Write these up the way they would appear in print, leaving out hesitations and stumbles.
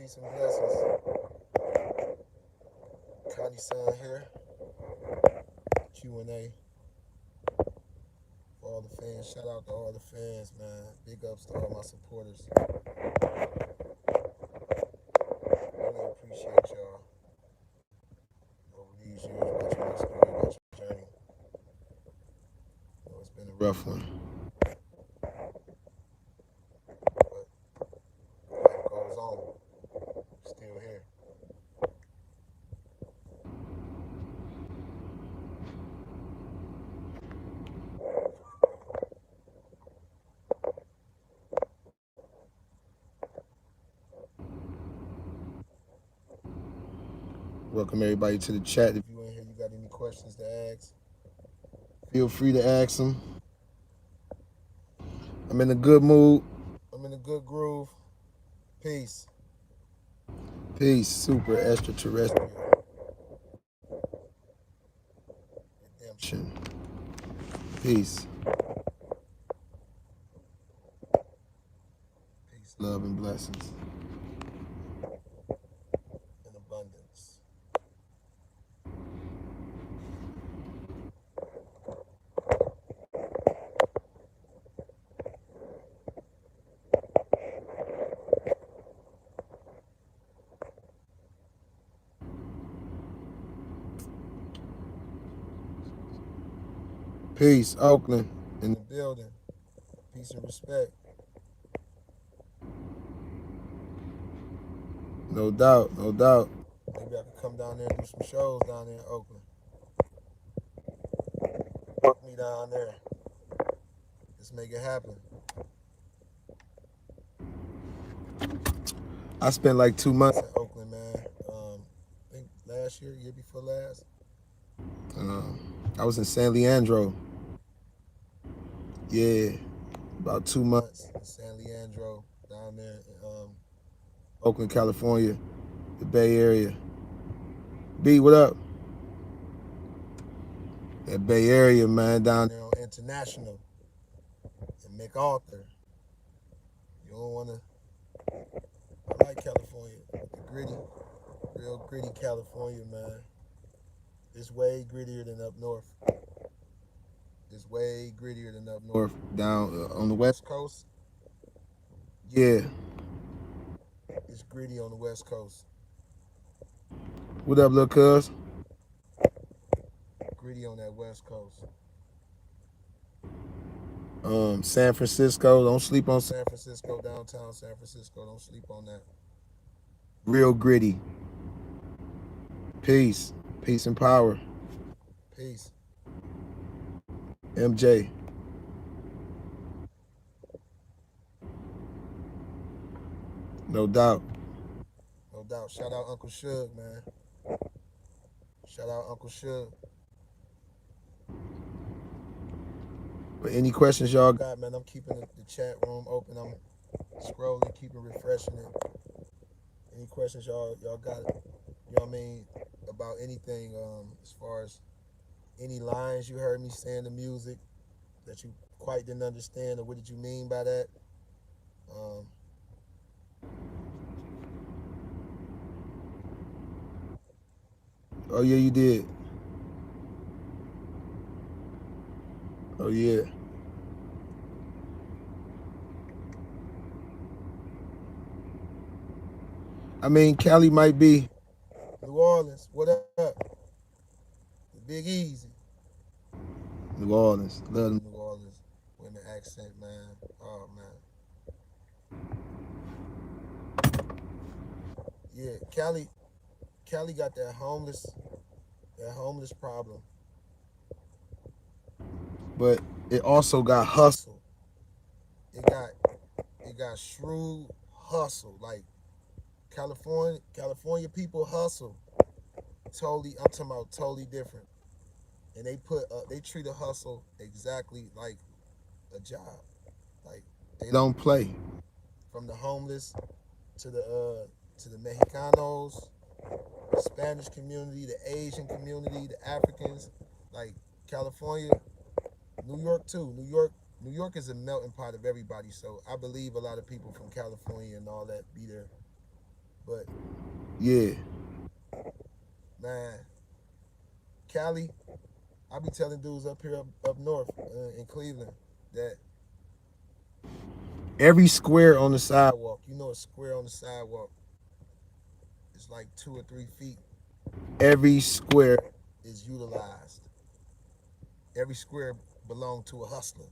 Peace and blessings. Connie Sun here. Q&A for all the fans. Shout out to all the fans, man. Big ups to all my supporters. Really appreciate y'all over these years watching my story, watching my journey. It's been a rough one, but life goes on. Still here. Welcome everybody to the chat. If you in here, you got any questions to ask, feel free to ask them. I'm in a good mood. I'm in a good groove. Peace. Peace. Super extraterrestrial. Redemption. Peace. Peace, love, and blessings. And abundance. Peace, Oakland, in the building. Peace and respect. No doubt, no doubt. Maybe I could come down there and do some shows down there in Oakland. Book me down there. Let's make it happen. I spent like 2 months in Oakland, man. I think last year before last. I was in San Leandro. Yeah, about 2 months in San Leandro down there in Oakland, California, the Bay Area. B, what up? That Bay Area, man, down there on International and MacArthur. You don't want to. I like California. The gritty, real gritty California, man. It's way grittier than up north. It's way grittier than up north. Down on the West Coast, yeah, it's gritty on the West Coast. What up, little cuz? Gritty on that West Coast. San Francisco, don't sleep on San Francisco, downtown San Francisco. Don't sleep on that. Real gritty. Peace. Peace and power. Peace. MJ. No doubt. No doubt. Shout out Uncle Suge, man. Shout out Uncle Suge. But any questions y'all got, man, I'm keeping the chat room open. I'm scrolling, keeping refreshing it. Any questions y'all got, you know what I mean, about anything, as far as any lines you heard me say in the music that you quite didn't understand, or what did you mean by that? Um, oh yeah, you did. Oh yeah. I mean, Cali might be New Orleans. What up? The Big Easy. New Orleans. Love New Orleans. Women accent, man. Oh man. Yeah, Cali got that homeless problem. But it also got hustle. It got shrewd hustle. Like California people hustle. Totally, I'm talking about totally different. And they treat a hustle exactly like a job. Like they don't play. From the homeless to the Mexicanos, the Spanish community, the Asian community, the Africans, like California, New York too. New York is a melting pot of everybody. So I believe a lot of people from California and all that be there. But yeah, man, Cali, I be telling dudes up here up north in Cleveland that every square on the sidewalk, you know, a square on the sidewalk is like 2 or 3 feet. Every square is utilized. Every square belonged to a hustler.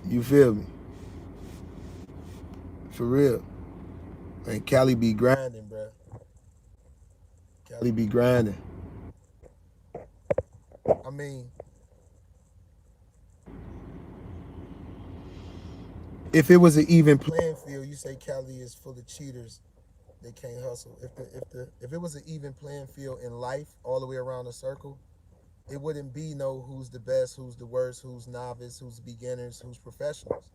You feel me? For real. And Cali be grinding, bruh. Cali be grinding. I mean, if it was an even playing field, you say Cali is full of cheaters. They can't hustle. If it was an even playing field in life, all the way around the circle, it wouldn't be no who's the best, who's the worst, who's novice, who's beginners, who's professionals.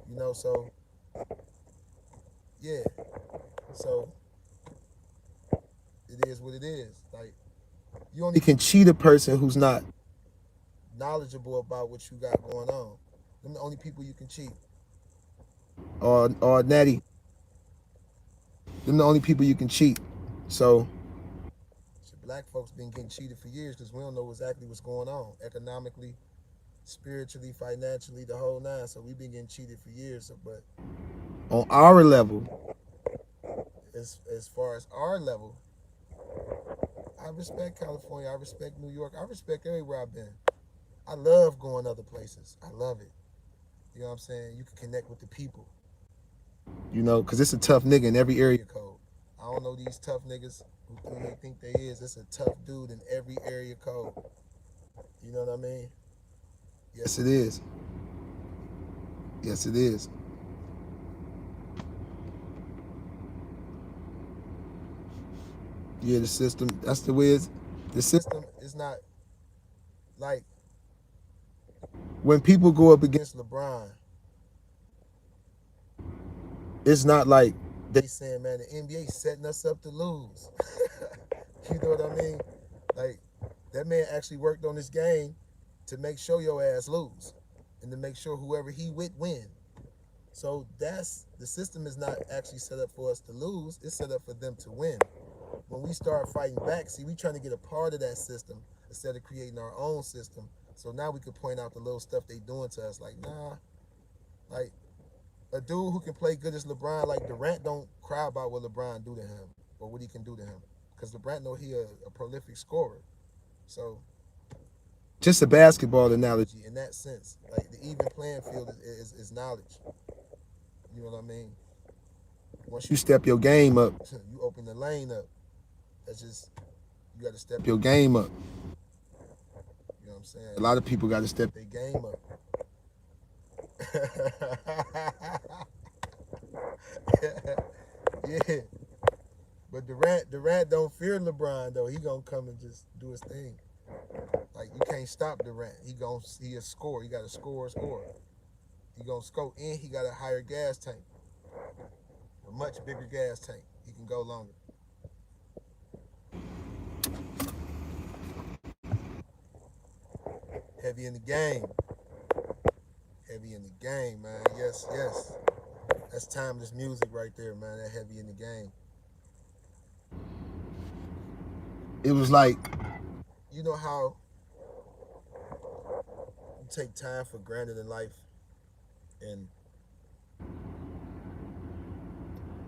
You know, so yeah. So it is what it is. Like you only can cheat a person who's not knowledgeable about what you got going on. Them the only people you can cheat. Or Natty. Them the only people you can cheat. So black folks been getting cheated for years because we don't know exactly what's going on economically, spiritually, financially, the whole nine. So we've been getting cheated for years. So, but on our level, as far as our level, I respect California. I respect New York. I respect everywhere I've been. I love going other places. I love it. You know what I'm saying? You can connect with the people. You know, because it's a tough nigga in every area code. I don't know these tough niggas who they think they is. It's a tough dude in every area code. You know what I mean? Yes, it is. Yes, it is. Yeah, the system. That's the way it's. The system is not like when people go up against LeBron. It's not like they saying, man, the NBA setting us up to lose. You know what I mean? Like that man actually worked on this game to make sure your ass lose and to make sure whoever he with win. So that's the system is not actually set up for us to lose. It's set up for them to win. When we start fighting back, see, we trying to get a part of that system instead of creating our own system. So now we can point out the little stuff they doing to us. Like, nah, like a dude who can play good as LeBron, like Durant, don't cry about what LeBron do to him or what he can do to him, because LeBron know he a prolific scorer. So just a basketball analogy in that sense, like the even playing field is knowledge. You know what I mean? Once you step your game up, you open the lane up. That's just you got to step your game up. You know what I'm saying? A lot of people got to step their game up. Yeah, but Durant don't fear LeBron though. He gonna come and just do his thing. Like you can't stop Durant. He a score. He got a score. He gonna score, and he got a higher gas tank, a much bigger gas tank. He can go longer. Heavy in the game. Heavy in the game, man. Yes, yes. That's timeless music right there, man. That heavy in the game. It was like, you know how you take time for granted in life, and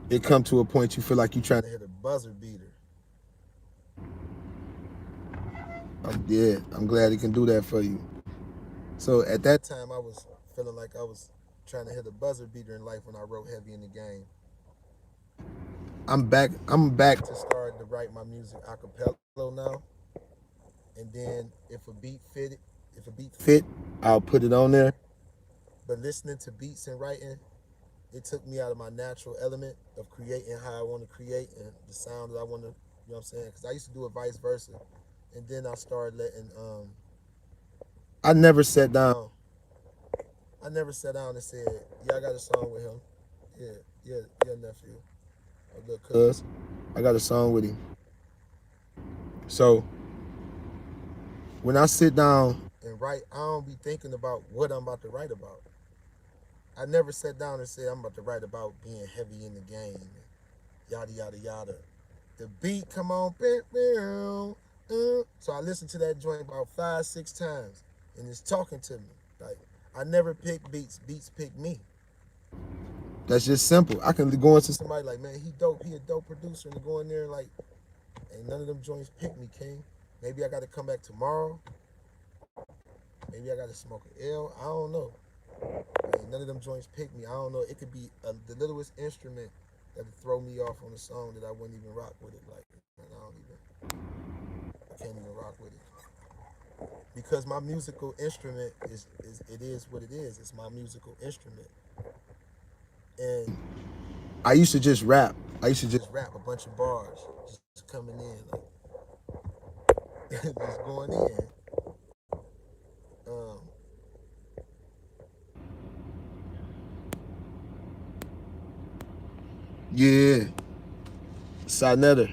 it come to a point you feel like you trying to hit a buzzer beater. Yeah, I'm glad he can do that for you. So at that time, I was feeling like I was trying to hit a buzzer beater in life when I wrote Heavy in the Game. I'm back. I'm back to start to write my music a cappella now. And then if a beat fit, I'll put it on there. But listening to beats and writing, it took me out of my natural element of creating how I want to create and the sound that I want to. You know what I'm saying? Because I used to do it vice versa, and then I started letting. I never sat down. I never sat down and said, "Yeah, I got a song with him." Yeah, nephew, a little cuz. I got a song with him. So when I sit down and write, I don't be thinking about what I'm about to write about. I never sat down and said I'm about to write about being heavy in the game. yada yada yada. The beat come on, so I listened to that joint about 5, 6 times, and it's talking to me. Like I never pick beats, beats pick me. That's just simple. I can go into somebody like, man, he dope, he a dope producer, and go in there and like, ain't none of them joints pick me, King. Maybe I got to come back tomorrow. Maybe I got to smoke an L. I don't know. Ain't none of them joints pick me. I don't know. It could be the littlest instrument that would throw me off on a song that I wouldn't even rock with it. Like, man, I can't even rock with it because my musical instrument is it is what it is. It's my musical instrument, and I used to just rap. I used to just rap a bunch of bars, just coming in, like just going in. Um, yeah, Sinetta,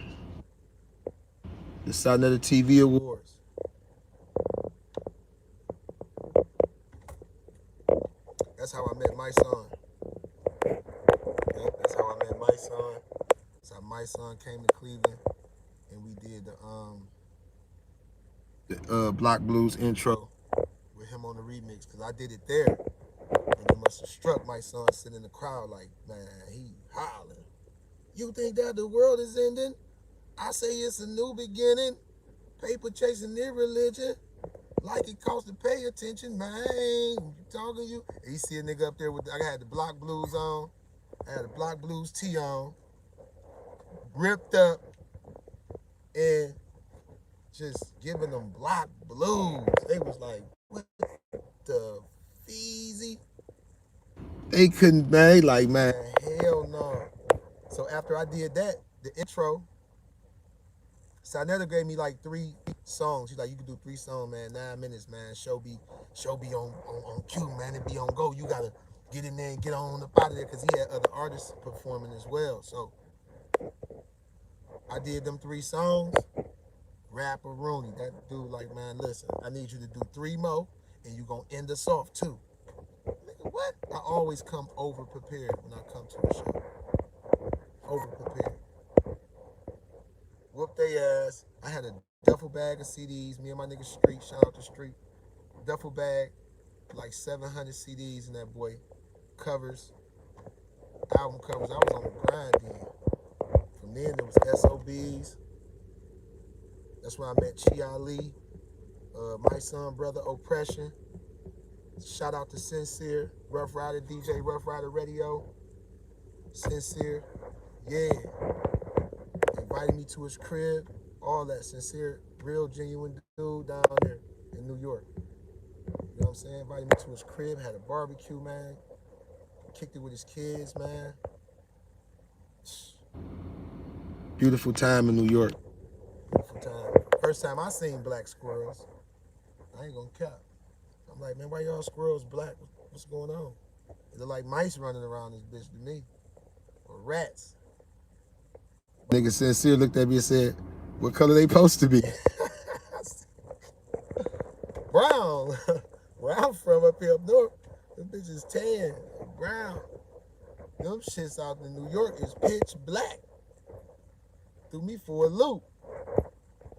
the Sinetta TV Awards. That's how I met my son. Yep, that's how I met my son. That's how my son came to Cleveland, and we did the Block Blues intro with him on the remix because I did it there, and it must have struck my son sitting in the crowd like, man, he hollering. You think that the world is ending? I say it's a new beginning. Paper chasing their religion. Like it costs to pay attention, man. You talking you? And you see a nigga up there with, I had the Block Blues on. I had the Block Blues tee on. Ripped up and just giving them Block Blues. They was like, what the feezy? They couldn't, man. They like, man, hell no. So after I did that, the intro, Sinetta gave me like 3 songs. She's like, you can do 3 songs, man. 9 minutes, man. Show be on cue, man. It be on go. You gotta get in there and get on up out of there because he had other artists performing as well. So I did them 3 songs. Rapper Rooney, that dude, like, man, listen, I need you to do 3 more, and you gonna end us off too. Nigga, what? I always come over prepared when I come to a show. Over prepared. Whoop they ass. I had a duffel bag of CDs. Me and my nigga Street, shout out to Street. Duffel bag, like 700 CDs in that boy. Covers, album covers. I was on the grind then. From then there was SOBs. That's when I met Chi Ali. My son, brother, Oppression. Shout out to Sincere, Rough Rider DJ, Rough Rider Radio. Sincere, yeah. Invited me to his crib, all that. Sincere, real genuine dude down there in New York. You know what I'm saying? Invited me to his crib, had a barbecue, man. Kicked it with his kids, man. Beautiful time in New York. Beautiful time. First time I seen black squirrels. I ain't gonna cap. I'm like, man, why y'all squirrels black? What's going on? They're like mice running around this bitch to me. Or rats. Nigga Sincere looked at me and said, what color they supposed to be? Brown. Where I'm from up here up north, them bitches tan, brown. Them shits out in New York is pitch black. Threw me for a loop.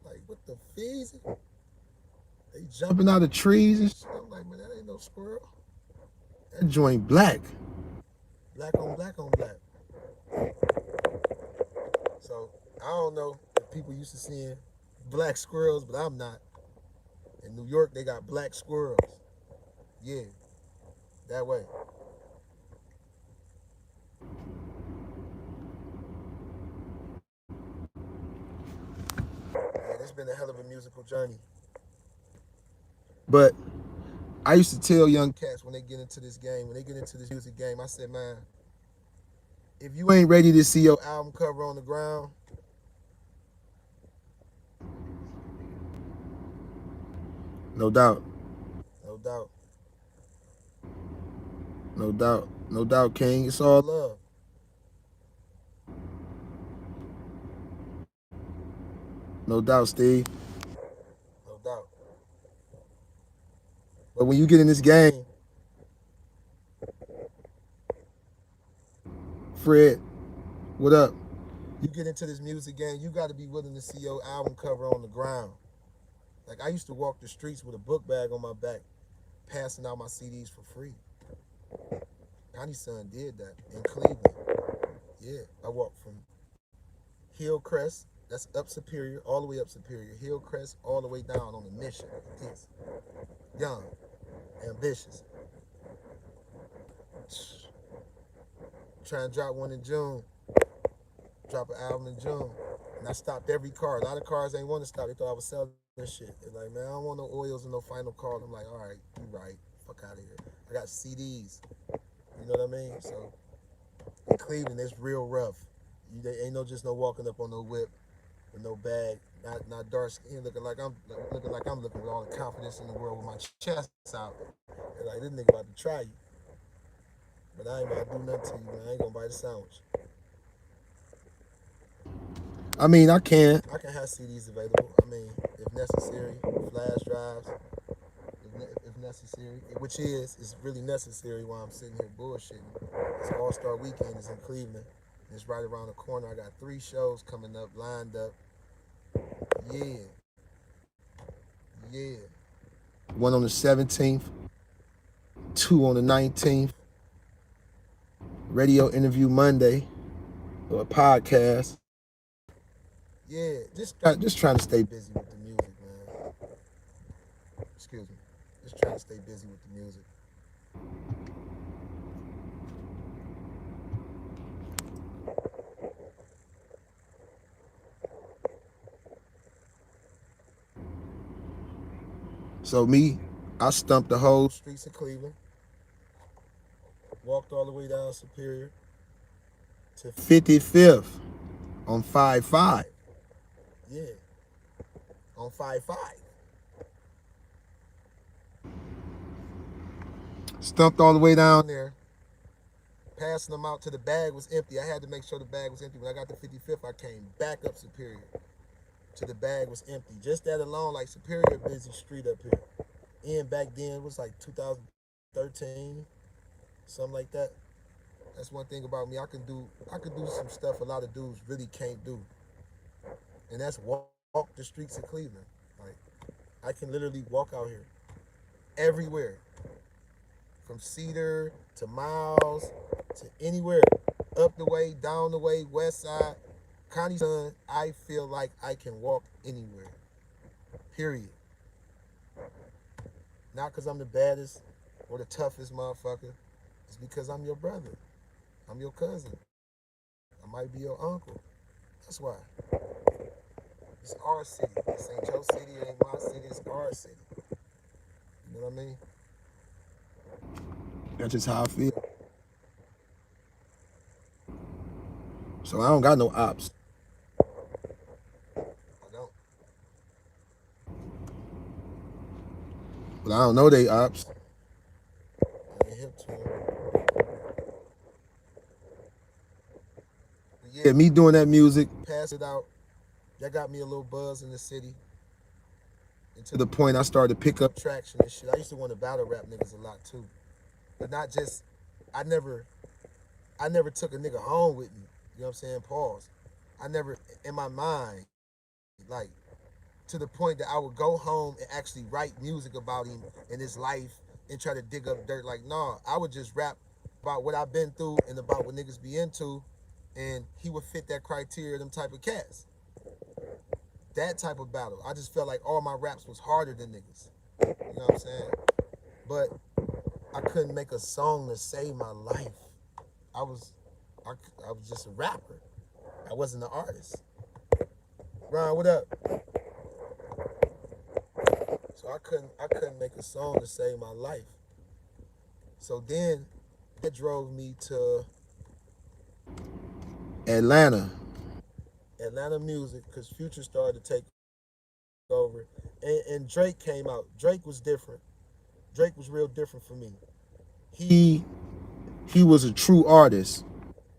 Like, what the feezy? They jumping out of trees and shit. I'm like, man, that ain't no squirrel. That joint black. Black on black on black. So, I don't know if people used to seeing black squirrels, but I'm not. In New York, they got black squirrels. Yeah, that way. Yeah, it's been a hell of a musical journey. But I used to tell young cats when they get into this game, when they get into this music game, I said, man, if you ain't ready to see your album cover on the ground, no doubt. No doubt. No doubt. No doubt, King. It's all love. No doubt, Steve. No doubt. But when you get in this game, Fred, what up? You get into this music game, you got to be willing to see your album cover on the ground. Like I used to walk the streets with a book bag on my back, passing out my CDs for free. Connie Sun did that in Cleveland. Yeah, I walked from Hillcrest, that's up Superior, all the way up Superior, Hillcrest, all the way down on a mission. This young, ambitious. Trying to drop one in June, drop an album in June. And I stopped every car. A lot of cars ain't want to stop. They thought I was selling this shit. They're like, man, I don't want no oils and no final call. I'm like, all right, you right. Fuck out of here. I got CDs. You know what I mean? So in Cleveland, it's real rough. They ain't no just no walking up on no whip with no bag, not dark skin, looking like I'm looking with all the confidence in the world with my chest out. They're like, this nigga about to try you. But I ain't about to do nothing to you, man. I ain't gonna bite a sandwich. I mean, I can have CDs available. I mean, if necessary, flash drives, if necessary, which is really necessary while I'm sitting here bullshitting. It's All-Star Weekend is in Cleveland. It's right around the corner. I got 3 shows coming up, lined up. Yeah. Yeah. One on the 17th, 2 on the 19th. Radio interview Monday, or a podcast. Yeah, just trying to stay busy with the music, man. Excuse me. Just trying to stay busy with the music. So me, I stumped the whole streets of Cleveland, walked all the way down Superior to 55th on 5-5. Yeah, on 5-5. Stumped all the way down there, passing them out till the bag was empty. I had to make sure the bag was empty. When I got to 55th, I came back up Superior till the bag was empty. Just that alone, like Superior, busy street up here. And back then, it was like 2013, something like that. That's one thing about me. I could do some stuff a lot of dudes really can't do. And that's walk the streets of Cleveland. Like, I can literally walk out here everywhere. From Cedar to Miles to anywhere. Up the way, down the way, west side. Connie Sun, I feel like I can walk anywhere. Period. Not because I'm the baddest or the toughest motherfucker. It's because I'm your brother. I'm your cousin. I might be your uncle. That's why. It's our city. This ain't your city, it ain't my city, it's our city. You know what I mean? That's just how I feel. So I don't got no ops. I don't. But I don't know they ops. I ain't hip to them. Yeah, me doing that music, pass it out. That got me a little buzz in the city. And to the point I started to pick up traction and shit. I used to want to battle rap niggas a lot too. But not just, I never took a nigga home with me. You know what I'm saying? Pause. I never, in my mind, like, to the point that I would go home and actually write music about him and his life and try to dig up dirt. Like, nah, I would just rap about what I've been through and about what niggas be into, and he would fit that criteria, them type of cats. That type of battle. I just felt like all my raps was harder than niggas. You know what I'm saying? But I couldn't make a song to save my life. I was just a rapper. I wasn't an artist. Ron, what up? So I couldn't make a song to save my life. So then that drove me to Atlanta music, because Future started to take over. And Drake came out. Drake was different. Drake was real different for me. He was a true artist.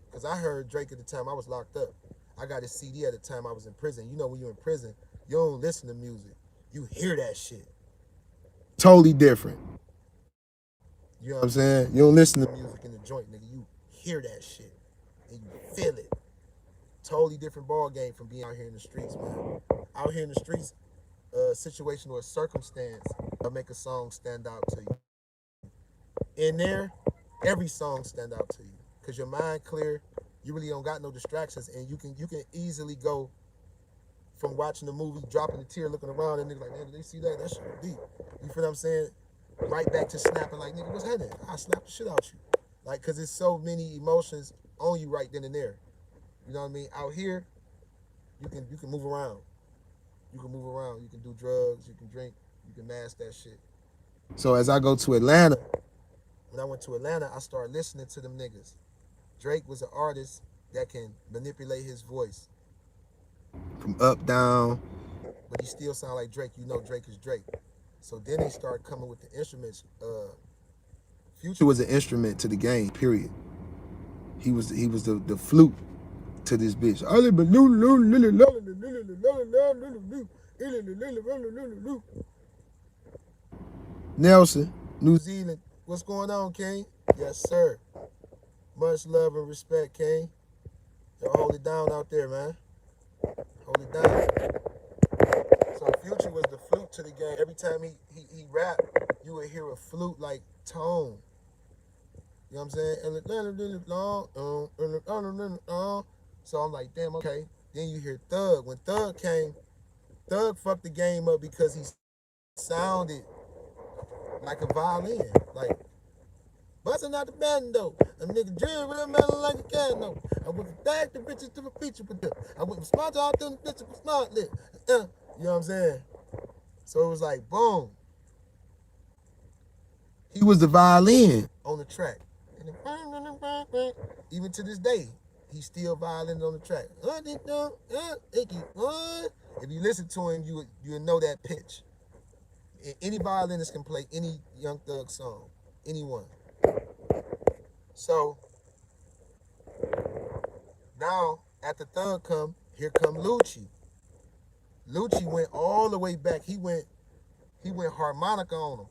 Because I heard Drake at the time I was locked up. I got his CD at the time I was in prison. You know, when you're in prison, you don't listen to music. You hear that shit. Totally different. You know what I'm saying? You don't listen to music in the joint, nigga. You hear that shit. And you feel it. totally different ball game from being out here in the streets, man. Out here in the streets, situation or circumstance make a song stand out to you. In there, every song stand out to you because your mind clear. You really don't got no distractions, and you can easily go from watching the movie, dropping a tear, looking around, and nigga like, man, did they see that? That shit was deep. You feel what I'm saying? Right back to snapping like, nigga, what's happening? I slap the shit out you. Like, cause it's so many emotions on you right then and there. You know what I mean? Out here, you can move around. You can move around. You can do drugs. You can drink. You can mask that shit. So as I go to Atlanta, when I went to Atlanta, I started listening to them niggas. Drake was an artist that can manipulate his voice from up, down, but he still sound like Drake. You know Drake is Drake. So then they started coming with the instruments. Future was an instrument to the game, period. He was the flute to this bitch. Nelson, New Zealand. What's going on, King? Yes, sir. Much love and respect, King. Yo, hold it down out there, man. Hold it down. So Future was the flute to the game. Every time he rapped, you would hear a flute like tone. You know what I'm saying? So I'm like, damn, okay. Then you hear Thug. When Thug came, Thug fucked the game up because he sounded like a violin. Like, busting out the bando. A nigga drill real metal like a candle. I went from back to bitches to the feature with them. I went from smart to out them bitches with smart lit. You know what I'm saying? So it was like, boom. He was the violin on the track. Even to this day, he's still violin on the track. If you listen to him, you know that pitch. Any violinist can play any Young Thug song. Anyone. So now after Thug come, here come Lucci. Lucci went all the way back. He went harmonica on him.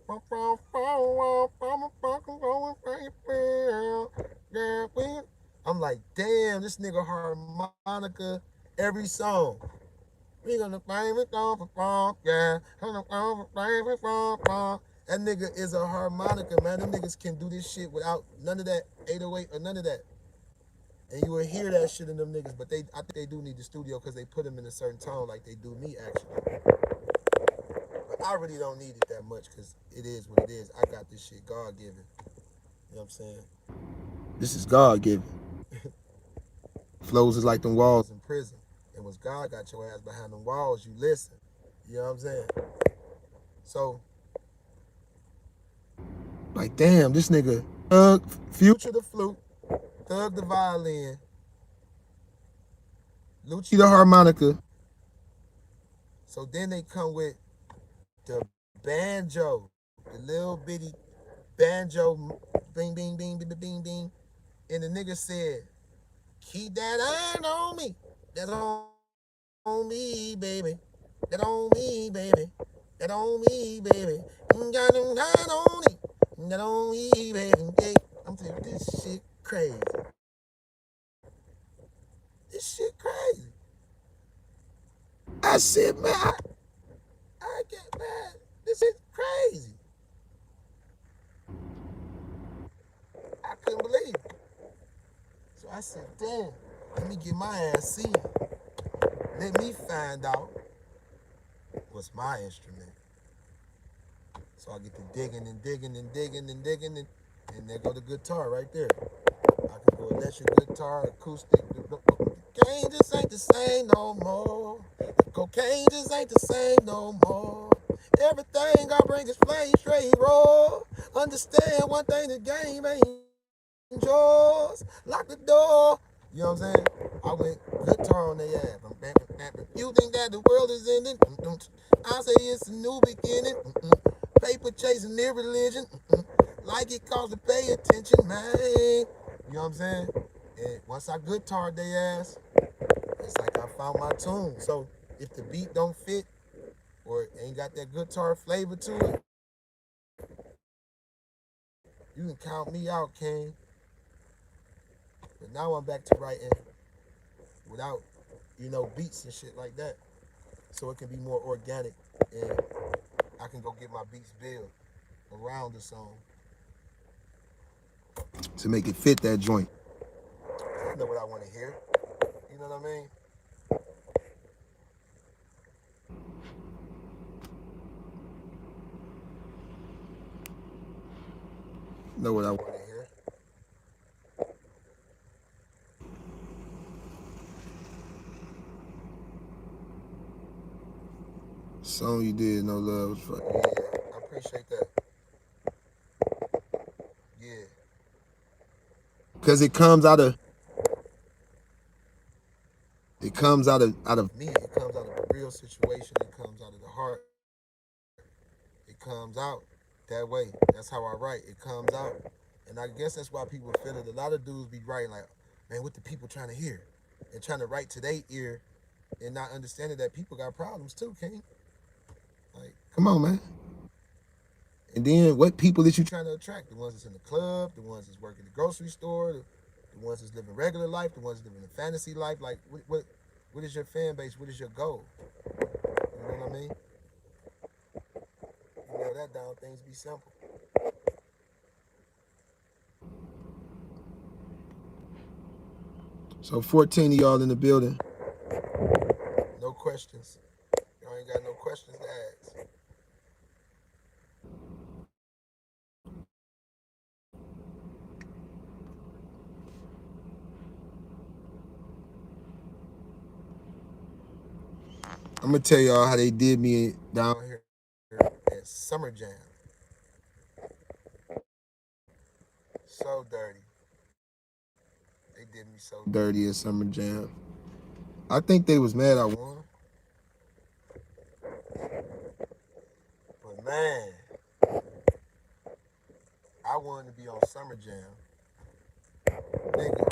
I'm like, damn, this nigga harmonica every song. We gonna find it on for yeah. That nigga is a harmonica, man. Them niggas can do this shit without none of that 808 or none of that. And you will hear that shit in them niggas, but I think they do need the studio because they put them in a certain tone like they do me, actually. But I really don't need it that much because it is what it is. I got this shit God-given. You know what I'm saying? This is God-given. Flows is like them walls in prison. And once God got your ass behind them walls, you listen. You know what I'm saying? So, like, damn, this nigga, Thug, Future the flute, Thug the violin, Lucci the harmonica. So then they come with the banjo, the little bitty banjo, bing, bing, bing, bing, bing, bing. And the nigga said, keep that iron on me. That's on me, baby. That on me, baby. That on me, baby. Got them iron on me. That on me, baby. Yeah. I'm saying, this shit crazy. This shit crazy. I said, man, I get mad. This is crazy. I couldn't believe it. So I said, damn, let me get my ass seen. Let me find out what's my instrument. So I get to digging and digging and digging and digging, and there go the guitar right there. I can go electric guitar, acoustic. Cocaine just ain't the same no more. Cocaine just ain't the same no more. Everything I bring is flame straight raw. Understand one thing, the game ain't yours. Lock the door. You know what I'm saying? I went guitar on their ass. You think that the world is ending? I say it's a new beginning. Paper chasing their religion. Like it costs to pay attention, man. You know what I'm saying? And once I guitar their ass, it's like I found my tune. So if the beat don't fit or it ain't got that guitar flavor to it, you can count me out, King. But now I'm back to writing without, beats and shit like that. So it can be more organic and I can go get my beats built around the song to make it fit that joint. I know what I want to hear. You know what I mean? Know what I want to hear. Song you did, no love. Was fucking, yeah, I appreciate that. Yeah, because it comes out of me. It comes out of a real situation. It comes out of the heart. It comes out that way. That's how I write. It comes out, and I guess that's why people feel it. A lot of dudes be writing like, man, what the people trying to hear, and trying to write to their ear, and not understanding that people got problems too, King. Like, come on, man. And then what people that you trying to attract? The ones that's in the club, the ones that's working the grocery store, the ones that's living regular life, the ones living a fantasy life. Like, what is your fan base? What is your goal? You know what I mean? You know that down, things be simple. So 14 of y'all in the building. No questions. Y'all ain't got no questions to ask. I'm gonna tell y'all how they did me down here at Summer Jam. So dirty. They did me so dirty at Summer Jam. I think they was mad I won. But man, I wanted to be on Summer Jam. Nigga,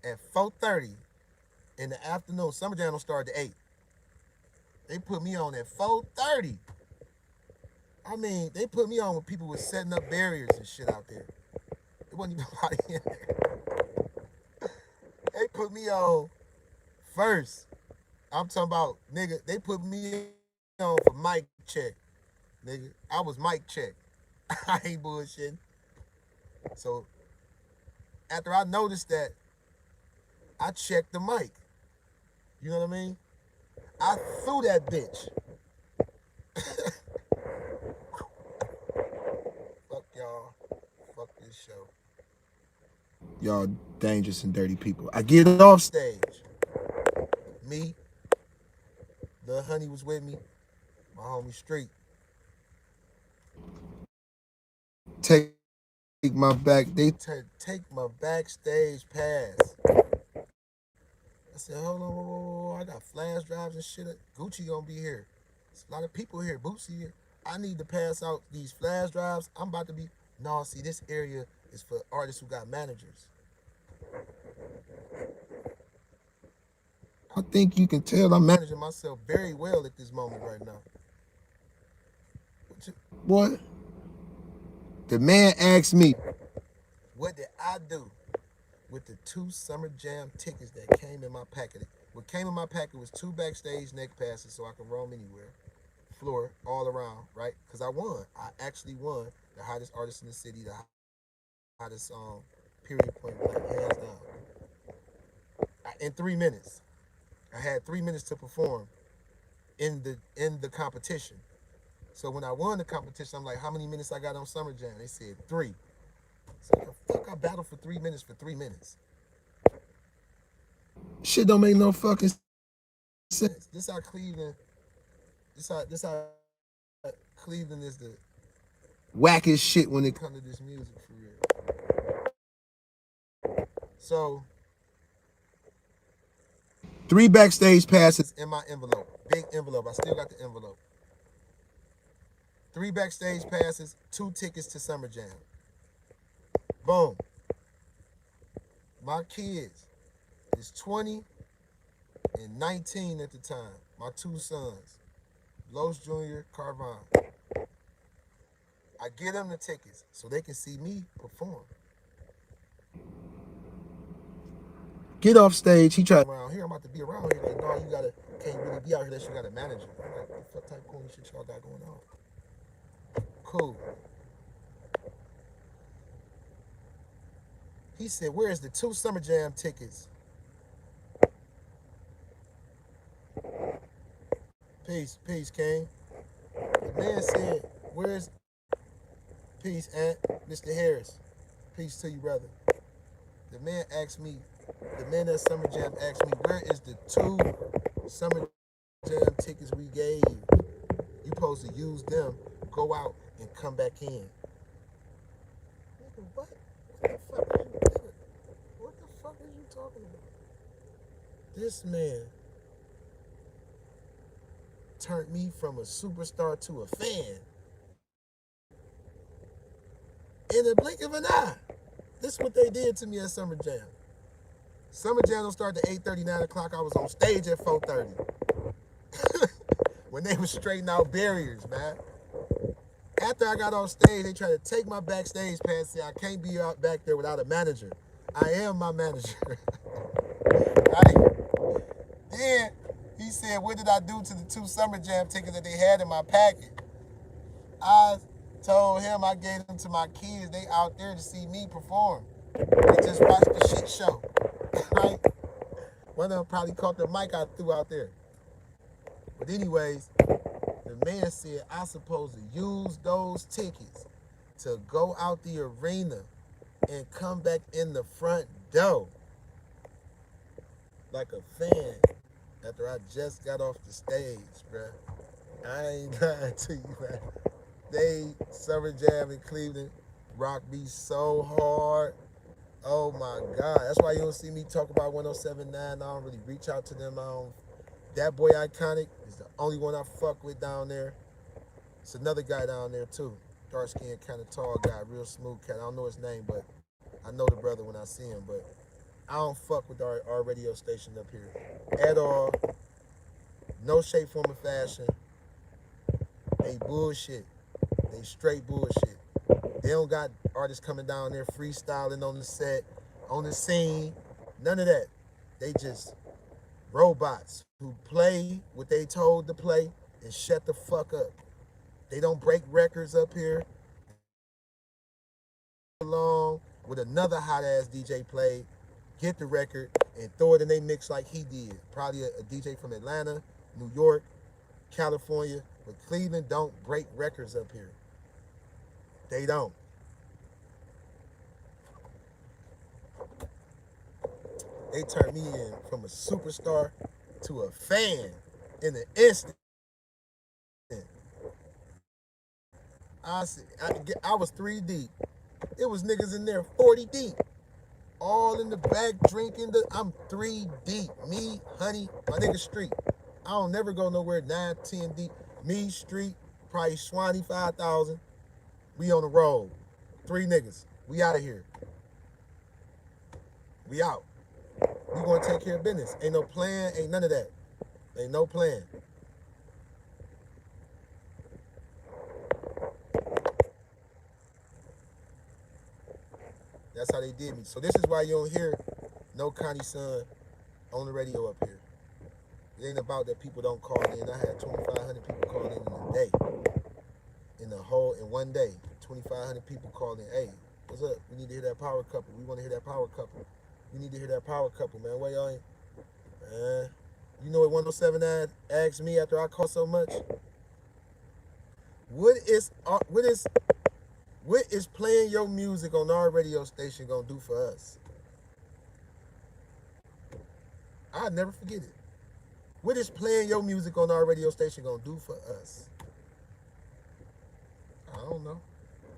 at 4:30 in the afternoon, Summer Jam don't start at 8. They put me on at 4:30. I mean, they put me on when people were setting up barriers and shit out there. It wasn't even nobody in there. They put me on first. I'm talking about, nigga, they put me on for mic check. Nigga, I was mic check. I ain't bullshitting. So after I noticed that, I checked the mic. You know what I mean? I threw that bitch. Fuck y'all. Fuck this show. Y'all dangerous and dirty people. I get off stage. Me, the honey was with me. My homie Street. Take my back. They take my backstage pass. I said, hold on, whoa, I got flash drives and shit. Gucci gonna be here. There's a lot of people here. Bootsy here. I need to pass out these flash drives. I'm about to be. No, see, this area is for artists who got managers. I think you can tell I'm managing myself very well at this moment right now. Boy, the man asked me, what did I do with the 2 Summer Jam tickets that came in my packet? What came in my packet was 2 backstage neck passes so I can roam anywhere, floor, all around, right? Because I won. I actually won the hottest artist in the city, the hottest period point blank, hands down. In 3 minutes. I had 3 minutes to perform in the competition. So when I won the competition, I'm like, how many minutes I got on Summer Jam? They said 3. So the fuck I battled for 3 minutes for 3 minutes. Shit don't make no fucking sense. This how Cleveland. This how Cleveland is the wackest shit when it comes to this music for real. So 3 backstage passes in my envelope. Big envelope. I still got the envelope. 3 backstage passes, 2 tickets to Summer Jam. Boom. My kids is 20 and 19 at the time. My 2 sons, Los Jr., Carvon. I get them the tickets so they can see me perform. Get off stage. He tried around here. I'm about to be around here. Like, no, you can't really be out here unless you got a manager. I'm like, what the fuck type of corny shit y'all got going on? Cool. He said, where's the 2 Summer Jam tickets? Peace, King. The man said, where's peace, Aunt? Mr. Harris. Peace to you, brother. The man at Summer Jam asked me, where is the 2 Summer Jam tickets we gave you? You supposed to use them, go out, and come back in. Nigga, what? What the fuck are you talking about? This man turned me from a superstar to a fan in the blink of an eye. This is what they did to me at Summer Jam. Summer Jam don't start at 8:30, 9 o'clock. I was on stage at 4:30. When they was straightening out barriers, man. After I got off stage, they tried to take my backstage pass and say I can't be out back there without a manager. I am my manager. Right? Then he said, what did I do to the 2 Summer Jam tickets that they had in my packet? I told him I gave them to my kids. They out there to see me perform. They just watched the shit show. Right? One of them probably caught the mic I threw out there. But anyways, the man said I supposed to use those tickets to go out the arena and come back in the front door like a fan after I just got off the stage, bruh. I ain't lying to you, man. They Summer Jam in Cleveland rocked me so hard. Oh my God. That's why you don't see me talk about 107.9. I don't really reach out to them. That Boy Iconic is the only one I fuck with down there. It's another guy down there too. Dark skinned, kind of tall guy, real smooth cat. I don't know his name, but I know the brother when I see him. But I don't fuck with our radio station up here at all. No shape, form, or fashion. They bullshit. They straight bullshit. They don't got artists coming down there freestyling on the set, on the scene. None of that. They just robots who play what they told to play and shut the fuck up. They don't break records up here. Along with another hot ass DJ play, get the record and throw it in they mix like he did. Probably a DJ from Atlanta, New York, California, but Cleveland don't break records up here. They don't. They turned me in from a superstar to a fan in an instant. I was 3 deep. It was niggas in there 40 deep. All in the back drinking. I'm 3 deep. Me, Honey, my nigga Street. I don't never go nowhere 9, 10 deep. Me, Street, probably Swanee 5,000. We on the road. 3 niggas. We out of here. We out. We gonna take care of business. Ain't no plan, ain't none of that. Ain't no plan. That's how they did me. So this is why you don't hear no Connie Sun on the radio up here. It ain't about that people don't call in. I had 2,500 people call in a day. In one day, 2,500 people called in. Hey, what's up? We need to hear that power couple. We want to hear that power couple. We need to hear that power couple, man. Why y'all ain't? You know what 107.9 asked me after I called so much? What is playing your music on our radio station gonna do for us? I'll never forget it. What is playing your music on our radio station gonna do for us? I don't know.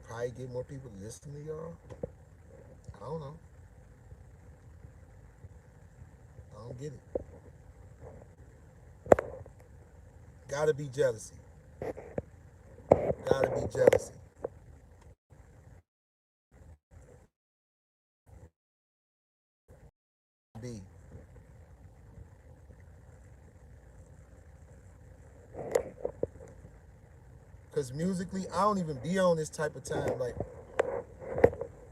Probably get more people to listen to y'all. I don't know. I don't get it. Gotta be jealousy. Gotta be jealousy. Be. Because musically, I don't even be on this type of time. Like,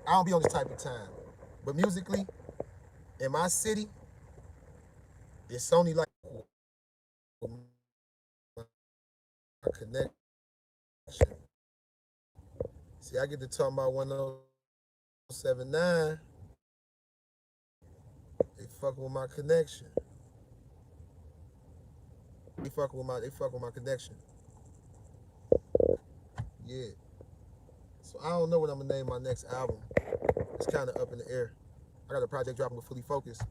I don't be on this type of time. But musically, in my city, It's only like my connection. See, I get to talk about 1079. They fucking with my connection. They fucking with my connection. Yeah. So I don't know what I'm gonna name my next album. It's kind of up in the air. I got a project dropping with Fully Focused.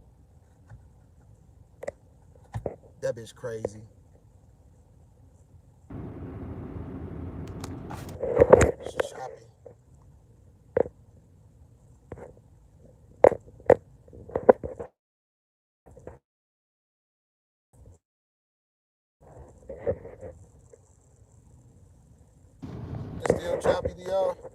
That bitch crazy. She's choppy. It's still choppy to y'all.